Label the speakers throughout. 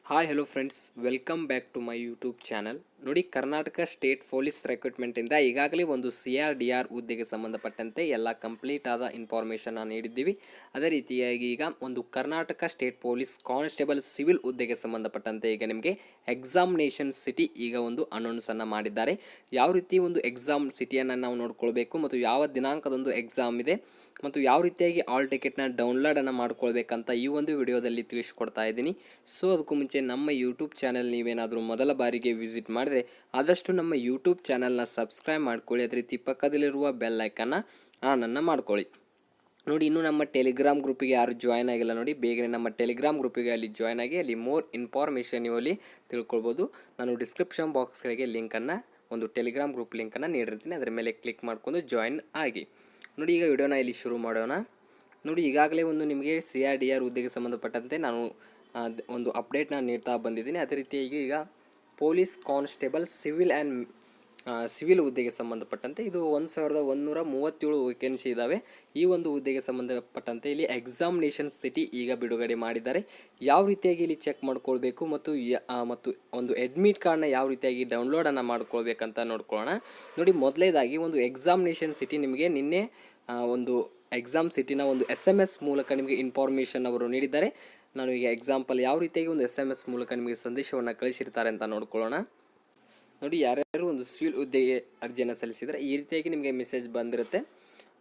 Speaker 1: Hi hello friends, welcome back to my YouTube channel. ನೋಡಿ, Karnataka state police ರೆಕ್ರೂಟ್ಮೆಂಟಿಂದ ಈಗಾಗಲೇ ಒಂದು CRDR ಹುದ್ದೆಗೆ ಸಂಬಂಧಪಟ್ಟಂತೆ ಎಲ್ಲ ಕಂಪ್ಲೀಟ್ ಆದ ಇನ್ಫಾರ್ಮೇಷನ್ ನೀಡಿದ್ದೀವಿ. ಅದೇ ರೀತಿಯಾಗಿ ಈಗ ಒಂದು Karnataka state police constable civil ಹುದ್ದೆಗೆ ಸಂಬಂಧಪಟ್ಟಂತೆ ಈಗ ನಿಮಗೆ ಎಕ್ಸಾಮಿನೇಷನ್ ಸಿಟಿ ಈಗ ಒಂದು ಅನೌನ್ಸನ್ನು ಮಾಡಿದ್ದಾರೆ. ಯಾವ ರೀತಿ ಒಂದು ಎಕ್ಸಾಮ್ ಸಿಟಿಯನ್ನು ನಾವು ನೋಡ್ಕೊಳ್ಬೇಕು ಮತ್ತು ಯಾವ ದಿನಾಂಕದೊಂದು ಎಕ್ಸಾಮ್ ಇದೆ ಮತ್ತು ಯಾವ ರೀತಿಯಾಗಿ ಆಲ್ ಟಿಕೆಟ್ನ ಡೌನ್ಲೋಡನ್ನು ಮಾಡ್ಕೊಳ್ಬೇಕಂತ ಈ ಒಂದು ವಿಡಿಯೋದಲ್ಲಿ ತಿಳಿಸ್ಕೊಡ್ತಾ ಇದ್ದೀನಿ. ಸೊ ಅದಕ್ಕೂ ಮುಂಚೆ ನಮ್ಮ ಯೂಟ್ಯೂಬ್ ಚಾನಲ್ ನೀವೇನಾದರೂ ಮೊದಲ ಬಾರಿಗೆ ವಿಸಿಟ್ ಮಾಡಿದ್ರೆ ಆದಷ್ಟು ನಮ್ಮ ಯೂಟ್ಯೂಬ್ ಚಾನಲ್ನ ಸಬ್ಸ್ಕ್ರೈಬ್ ಮಾಡ್ಕೊಳ್ಳಿ. ಅದೇ ರೀತಿ ಪಕ್ಕದಲ್ಲಿರುವ ಬೆಲ್ ಐಕನ್ನ ಆನನ್ನು ಮಾಡ್ಕೊಳ್ಳಿ. ನೋಡಿ, ಇನ್ನೂ ನಮ್ಮ ಟೆಲಿಗ್ರಾಮ್ ಗ್ರೂಪಿಗೆ ಯಾರು ಜಾಯ್ನ್ ಆಗಿಲ್ಲ ನೋಡಿ, ಬೇಗನೆ ನಮ್ಮ ಟೆಲಿಗ್ರಾಮ್ ಗ್ರೂಪಿಗೆ ಅಲ್ಲಿ ಜಾಯ್ನ್ ಆಗಿ ಅಲ್ಲಿ ಮೋರ್ ಇನ್ಫಾರ್ಮೇಷನ್ ನೀವು ಅಲ್ಲಿ ತಿಳ್ಕೊಳ್ಬೋದು. ನಾನು ಡಿಸ್ಕ್ರಿಪ್ಷನ್ ಬಾಕ್ಸ್ಗಳಿಗೆ ಲಿಂಕನ್ನು, ಒಂದು ಟೆಲಿಗ್ರಾಮ್ ಗ್ರೂಪ್ ಲಿಂಕನ್ನು ನೀಡಿರ್ತೀನಿ. ಅದರ ಮೇಲೆ ಕ್ಲಿಕ್ ಮಾಡ್ಕೊಂಡು ಜಾಯ್ನ್ ಆಗಿ. ನೋಡಿ, ಈಗ ವಿಡಿಯೋನ ಇಲ್ಲಿ ಶುರು ಮಾಡೋಣ. ನೋಡಿ, ಈಗಾಗಲೇ ಒಂದು ನಿಮಗೆ CRDR ಹುದ್ದೆಗೆ ಸಂಬಂಧಪಟ್ಟಂತೆ ನಾನು ಒಂದು ಅಪ್ಡೇಟ್ನ ನೀಡ್ತಾ ಬಂದಿದ್ದೀನಿ. ಅದೇ ರೀತಿಯಾಗಿ ಈಗ ಪೊಲೀಸ್ ಕಾನ್ಸ್ಟೇಬಲ್ ಸಿವಿಲ್ ಹುದ್ದೆಗೆ ಸಂಬಂಧಪಟ್ಟಂತೆ ಇದು 1137 ವೇಕೆನ್ಸಿ ಇದ್ದಾವೆ. ಈ ಒಂದು ಹುದ್ದೆಗೆ ಸಂಬಂಧಪಟ್ಟಂತೆ ಇಲ್ಲಿ ಎಕ್ಸಾಮಿನೇಷನ್ ಸಿಟಿ ಈಗ ಬಿಡುಗಡೆ ಮಾಡಿದ್ದಾರೆ. ಯಾವ ರೀತಿಯಾಗಿ ಇಲ್ಲಿ ಚೆಕ್ ಮಾಡ್ಕೊಳ್ಬೇಕು ಮತ್ತು ಒಂದು ಅಡ್ಮಿಟ್ ಕಾರ್ಡ್ನ ಯಾವ ರೀತಿಯಾಗಿ ಡೌನ್ಲೋಡನ್ನು ಮಾಡ್ಕೊಳ್ಬೇಕಂತ ನೋಡ್ಕೊಳ್ಳೋಣ. ನೋಡಿ, ಮೊದಲೇದಾಗಿ ಒಂದು ಎಕ್ಸಾಮಿನೇಷನ್ ಸಿಟಿ ನಿಮಗೆ ನಿನ್ನೆ ಒಂದು ಎಕ್ಸಾಮ್ ಸಿಟಿನ ಒಂದು SMS ಮೂಲಕ ನಿಮಗೆ ಇನ್ಫಾರ್ಮೇಷನ್ ಅವರು ನೀಡಿದ್ದಾರೆ. ನಾನು ಈಗ ಎಕ್ಸಾಂಪಲ್ ಯಾವ ರೀತಿಯಾಗಿ ಒಂದು SMS ಮೂಲಕ ನಿಮಗೆ ಸಂದೇಶವನ್ನು ಕಳಿಸಿರ್ತಾರೆ ಅಂತ ನೋಡ್ಕೊಳ್ಳೋಣ. ನೋಡಿ, ಯಾರ್ಯಾರು ಒಂದು ಸಿವಿಲ್ ಹುದ್ದೆಗೆ ಅರ್ಜಿಯನ್ನು ಸಲ್ಲಿಸಿದರೆ ಈ ರೀತಿಯಾಗಿ ನಿಮಗೆ ಮೆಸೇಜ್ ಬಂದಿರುತ್ತೆ.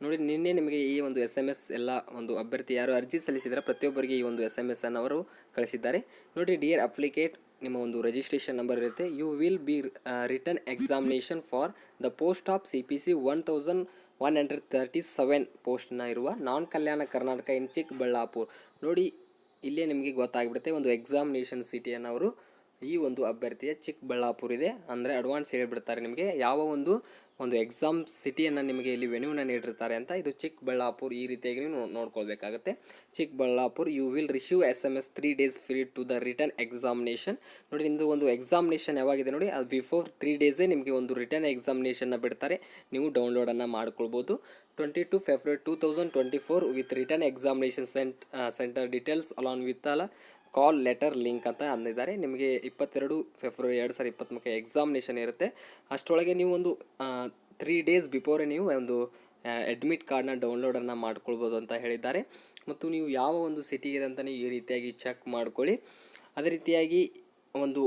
Speaker 1: ನೋಡಿ, ನಿನ್ನೆ ನಿಮಗೆ ಈ ಒಂದು SMS ಎಲ್ಲ ಒಂದು ಅಭ್ಯರ್ಥಿ ಯಾರು ಅರ್ಜಿ ಸಲ್ಲಿಸಿದರೆ ಪ್ರತಿಯೊಬ್ಬರಿಗೆ ಈ ಒಂದು SMS ಅನ್ನು ಅವರು ಕಳಿಸಿದ್ದಾರೆ. ನೋಡಿ, ಡಿಯರ್ ಅಪ್ಲಿಕೇಟ್, ನಿಮ್ಮ ಒಂದು ರಿಜಿಸ್ಟ್ರೇಷನ್ ನಂಬರ್ ಇರುತ್ತೆ. You will be written examination for the post of CPC 1137 ಪೋಸ್ಟ್ನ ಇರುವ ನಾನ್ ಕಲ್ಯಾಣ ಕರ್ನಾಟಕ ಇನ್ ಚಿಕ್ಕಬಳ್ಳಾಪುರ. ನೋಡಿ, ಇಲ್ಲೇ ನಿಮಗೆ ಗೊತ್ತಾಗ್ಬಿಡುತ್ತೆ ಒಂದು ಎಕ್ಸಾಮಿನೇಷನ್ ಸಿಟಿಯನ್ನು ಅವರು ಈ ಒಂದು ಅಭ್ಯರ್ಥಿಯ ಚಿಕ್ಕಬಳ್ಳಾಪುರ ಇದೆ ಅಂದರೆ ಅಡ್ವಾನ್ಸ್ ಹೇಳಿಬಿಡ್ತಾರೆ ನಿಮಗೆ ಯಾವ ಒಂದು ಎಕ್ಸಾಮ್ ಸಿಟಿಯನ್ನು ನಿಮಗೆ ಇಲ್ಲಿ ವೆನ್ಯೂನ ನೀಡಿರ್ತಾರೆ ಅಂತ. ಇದು ಚಿಕ್ಕಬಳ್ಳಾಪುರ ಈ ರೀತಿಯಾಗಿ ನೀವು ನೋಡ್ಕೊಳ್ಬೇಕಾಗುತ್ತೆ. Chikkaballapura, you will receive SMS 3 days free to the return examination. ನೋಡಿ, ನಿಮ್ಮದು ಒಂದು ಎಕ್ಸಾಮಿನೇಷನ್ ಯಾವಾಗಿದೆ ನೋಡಿ, ಅದು ಬಿಫೋರ್ 3 days ನಿಮಗೆ ಒಂದು ರಿಟರ್ನ್ ಎಕ್ಸಾಮಿನೇಷನ್ನ ಬಿಡ್ತಾರೆ. ನೀವು ಡೌನ್ಲೋಡನ್ನು ಮಾಡ್ಕೊಳ್ಬೋದು. 22 February 2024 with return examination centre details alone with call letter link ಅಂತ ಅಂದಿದ್ದಾರೆ. ನಿಮಗೆ 22 February 2023 ಎಕ್ಸಾಮಿನೇಷನ್ ಇರುತ್ತೆ. ಅಷ್ಟರೊಳಗೆ ನೀವು ಒಂದು 3 days ಬಿಫೋರೇ ನೀವು ಒಂದು ಅಡ್ಮಿಟ್ ಕಾರ್ಡ್ನ ಡೌನ್ಲೋಡನ್ನು ಮಾಡ್ಕೊಳ್ಬೋದು ಅಂತ ಹೇಳಿದ್ದಾರೆ. ಮತ್ತು ನೀವು ಯಾವ ಒಂದು ಸಿಟಿಗೆ ಅಂತ ನೀವು ಈ ರೀತಿಯಾಗಿ ಚೆಕ್ ಮಾಡ್ಕೊಳ್ಳಿ. ಅದೇ ರೀತಿಯಾಗಿ ಒಂದು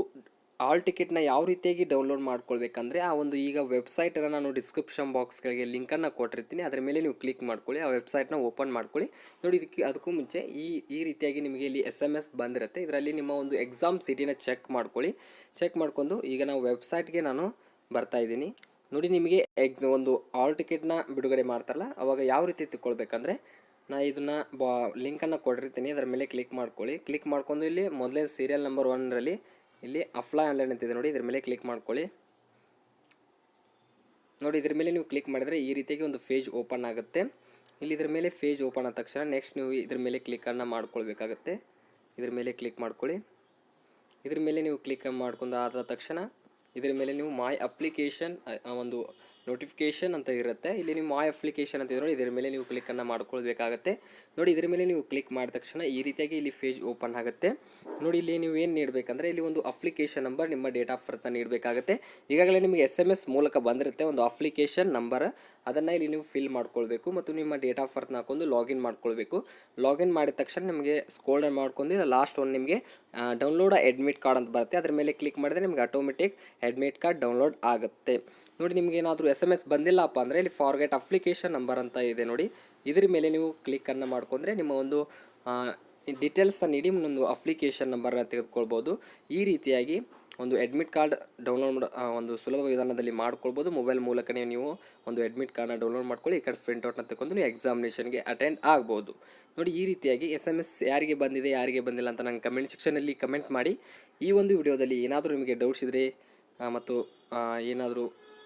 Speaker 1: ಆಲ್ ಟಿಕೆಟ್ನ ಯಾವ ರೀತಿಯಾಗಿ ಡೌನ್ಲೋಡ್ ಮಾಡ್ಕೊಳ್ಬೇಕಂದ್ರೆ ಆ ಒಂದು ಈಗ ವೆಬ್ಸೈಟನ್ನು ನಾನು ಡಿಸ್ಕ್ರಿಪ್ಷನ್ ಬಾಕ್ಸ್ಗಳಿಗೆ ಲಿಂಕನ್ನು ಕೊಟ್ಟಿರ್ತೀನಿ. ಅದರ ಮೇಲೆ ನೀವು ಕ್ಲಿಕ್ ಮಾಡ್ಕೊಳ್ಳಿ, ಆ ವೆಬ್ಸೈಟ್ನ ಓಪನ್ ಮಾಡ್ಕೊಳ್ಳಿ. ನೋಡಿ, ಅದಕ್ಕೂ ಮುಂಚೆ ಈ ರೀತಿಯಾಗಿ ನಿಮಗೆ ಇಲ್ಲಿ SMS ಬಂದಿರುತ್ತೆ. ಇದರಲ್ಲಿ ನಿಮ್ಮ ಒಂದು ಎಕ್ಸಾಮ್ ಸಿಟಿನ ಚೆಕ್ ಮಾಡ್ಕೊಳ್ಳಿ. ಚೆಕ್ ಮಾಡ್ಕೊಂಡು ಈಗ ನಾವು ವೆಬ್ಸೈಟ್ಗೆ ನಾನು ಬರ್ತಾ ಇದ್ದೀನಿ. ನೋಡಿ, ನಿಮಗೆ ಒಂದು ಆಲ್ ಟಿಕೆಟ್ನ ಬಿಡುಗಡೆ ಮಾಡ್ತಾರಲ್ಲ ಅವಾಗ ಯಾವ ರೀತಿ ತಿಳ್ಕೊಳ್ಬೇಕಂದ್ರೆ ನಾನು ಇದನ್ನು ಲಿಂಕನ್ನು ಕೊಟ್ಟಿರ್ತೀನಿ. ಅದರ ಮೇಲೆ ಕ್ಲಿಕ್ ಮಾಡ್ಕೊಳ್ಳಿ. ಕ್ಲಿಕ್ ಮಾಡ್ಕೊಂಡು ಇಲ್ಲಿ ಮೊದಲೇ ಸೀರಿಯಲ್ ನಂಬರ್ 1ರಲ್ಲಿ ಇಲ್ಲಿ ಅಪ್ಲೈ ಆನ್ಲೈನ್ ಅಂತಿದೆ ನೋಡಿ, ಇದ್ರ ಮೇಲೆ ಕ್ಲಿಕ್ ಮಾಡ್ಕೊಳ್ಳಿ. ನೋಡಿ, ಇದ್ರ ಮೇಲೆ ನೀವು ಕ್ಲಿಕ್ ಮಾಡಿದರೆ ಈ ರೀತಿಯಾಗಿ ಒಂದು ಪೇಜ್ ಓಪನ್ ಆಗುತ್ತೆ. ಇಲ್ಲಿ ಇದ್ರ ಮೇಲೆ ಪೇಜ್ ಓಪನ್ ಆದ ತಕ್ಷಣ ನೆಕ್ಸ್ಟ್ ನೀವು ಇದ್ರ ಮೇಲೆ ಕ್ಲಿಕ್ಕನ್ನು ಮಾಡ್ಕೊಳ್ಬೇಕಾಗತ್ತೆ. ಇದ್ರ ಮೇಲೆ ಕ್ಲಿಕ್ ಮಾಡ್ಕೊಳ್ಳಿ. ಇದ್ರ ಮೇಲೆ ನೀವು ಕ್ಲಿಕ್ ಮಾಡ್ಕೊಂಡು ಆದ ತಕ್ಷಣ ಇದ್ರ ಮೇಲೆ ನೀವು ಮೈ ಅಪ್ಲಿಕೇಶನ್ ಒಂದು ನೋಟಿಫಿಕೇಷನ್ ಅಂತ ಇರುತ್ತೆ. ಇಲ್ಲಿ ನೀವು ಮೈ ಅಪ್ಲಿಕೇಶನ್ ಅಂತ ಇದೆ ನೋಡಿ, ಇದರ ಮೇಲೆ ನೀವು ಕ್ಲಿಕ್ಕನ್ನು ಮಾಡ್ಕೊಳ್ಬೇಕಾಗತ್ತೆ. ನೋಡಿ, ಇದರ ಮೇಲೆ ನೀವು ಕ್ಲಿಕ್ ಮಾಡಿದ ತಕ್ಷಣ ಈ ರೀತಿಯಾಗಿ ಇಲ್ಲಿ ಪೇಜ್ ಓಪನ್ ಆಗುತ್ತೆ. ನೋಡಿ, ಇಲ್ಲಿ ನೀವು ಏನು ನೀಡಬೇಕಂದ್ರೆ ಇಲ್ಲಿ ಒಂದು ಅಪ್ಲಿಕೇಶನ್ ನಂಬರ್, ನಿಮ್ಮ ಡೇಟ್ ಆಫ್ ಬರ್ತ್ನ ನೀಡಬೇಕಾಗುತ್ತೆ. ಈಗಾಗಲೇ ನಿಮಗೆ SMS ಮೂಲಕ ಬಂದಿರುತ್ತೆ ಒಂದು ಅಪ್ಲಿಕೇಶನ್ ನಂಬರ್, ಅದನ್ನು ಇಲ್ಲಿ ನೀವು ಫಿಲ್ ಮಾಡ್ಕೊಳ್ಬೇಕು ಮತ್ತು ನಿಮ್ಮ ಡೇಟ್ ಆಫ್ ಬರ್ತ್ನ ಹಾಕೊಂಡು ಲಾಗಿನ್ ಮಾಡ್ಕೊಳ್ಬೇಕು. ಲಾಗಿನ್ ಮಾಡಿದ ತಕ್ಷಣ ನಿಮಗೆ ಸ್ಕ್ರೋಲ್ ಡೌನ್ ಮಾಡ್ಕೊಂಡು ಲಾಸ್ಟ್ ಒಂದು ನಿಮಗೆ ಡೌನ್ಲೋಡ್ ಅಡ್ಮಿಟ್ ಕಾರ್ಡ್ ಅಂತ ಬರುತ್ತೆ. ಅದರ ಮೇಲೆ ಕ್ಲಿಕ್ ಮಾಡಿದ್ರೆ ನಿಮಗೆ ಆಟೋಮೆಟಿಕ್ ಅಡ್ಮಿಟ್ ಕಾರ್ಡ್ ಡೌನ್ಲೋಡ್ ಆಗುತ್ತೆ. ನೋಡಿ, ನಿಮಗೆ ಏನಾದರೂ SMS ಬಂದಿಲ್ಲಪ್ಪ ಅಂದರೆ ಇಲ್ಲಿ ಫಾರ್ಗೆಟ್ ಅಪ್ಲಿಕೇಶನ್ ನಂಬರ್ ಅಂತ ಇದೆ ನೋಡಿ, ಇದ್ರ ಮೇಲೆ ನೀವು ಕ್ಲಿಕ್ಕನ್ನು ಮಾಡ್ಕೊಂಡ್ರೆ ನಿಮ್ಮ ಒಂದು ಡೀಟೇಲ್ಸ್ನ ನೀಡಿ ಒಂದು ಅಪ್ಲಿಕೇಶನ್ ನಂಬರ್ನ ತೆಗೆದುಕೊಳ್ಬೋದು. ಈ ರೀತಿಯಾಗಿ ಒಂದು ಅಡ್ಮಿಟ್ ಕಾರ್ಡ್ ಡೌನ್ಲೋಡ್ ಒಂದು ಸುಲಭ ವಿಧಾನದಲ್ಲಿ ಮಾಡ್ಕೊಳ್ಬೋದು. ಮೊಬೈಲ್ ಮೂಲಕನೇ ನೀವು ಒಂದು ಅಡ್ಮಿಟ್ ಕಾರ್ಡ್ನ ಡೌನ್ಲೋಡ್ ಮಾಡ್ಕೊಳ್ಳಿ. ಈ ಕಡೆ ಪ್ರಿಂಟ್ಔಟ್ನ ತಗೊಂಡು ನೀವು ಎಕ್ಸಾಮಿನೇಷನ್ಗೆ ಅಟೆಂಡ್ ಆಗ್ಬೋದು. ನೋಡಿ, ಈ ರೀತಿಯಾಗಿ SMS ಯಾರಿಗೆ ಬಂದಿದೆ ಯಾರಿಗೆ ಬಂದಿಲ್ಲ ಅಂತ ನಂಗೆ ಕಮೆಂಟ್ ಸೆಕ್ಷನಲ್ಲಿ ಕಮೆಂಟ್ ಮಾಡಿ. ಈ ಒಂದು ವಿಡಿಯೋದಲ್ಲಿ ಏನಾದರೂ ನಿಮಗೆ ಡೌಟ್ಸ್ ಇದ್ದರೆ ಮತ್ತು ಏನಾದರೂ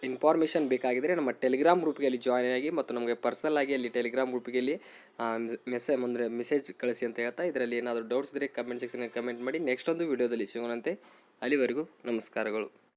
Speaker 1: ಇನ್ಫಾರ್ಮೇಷನ್ ಬೇಕಾಗಿದ್ದರೆ ನಮ್ಮ ಟೆಲಿಗ್ರಾಮ್ ಗ್ರೂಪ್ಗೆ ಅಲ್ಲಿ ಜಾಯ್ನ್ ಆಗಿ ಮತ್ತು ನಮಗೆ ಪರ್ಸನಲ್ ಆಗಿ ಅಲ್ಲಿ ಟೆಲಿಗ್ರಾಮ್ ಗ್ರೂಪ್ಗೆ ಅಲ್ಲಿ ಮೆಸೇಜ್ ಕಳಿಸಿ ಅಂತ ಹೇಳ್ತಾ, ಇದರಲ್ಲಿ ಏನಾದರೂ ಡೌಟ್ಸ್ ಇದ್ದರೆ ಕಮೆಂಟ್ ಸೆಕ್ಷನಲ್ಲಿ ಕಮೆಂಟ್ ಮಾಡಿ. ನೆಕ್ಸ್ಟ್ ಒಂದು ವಿಡಿಯೋದಲ್ಲಿ ಸಿಗೋಣಂತೆ. ಅಲ್ಲಿವರೆಗೂ ನಮಸ್ಕಾರಗಳು.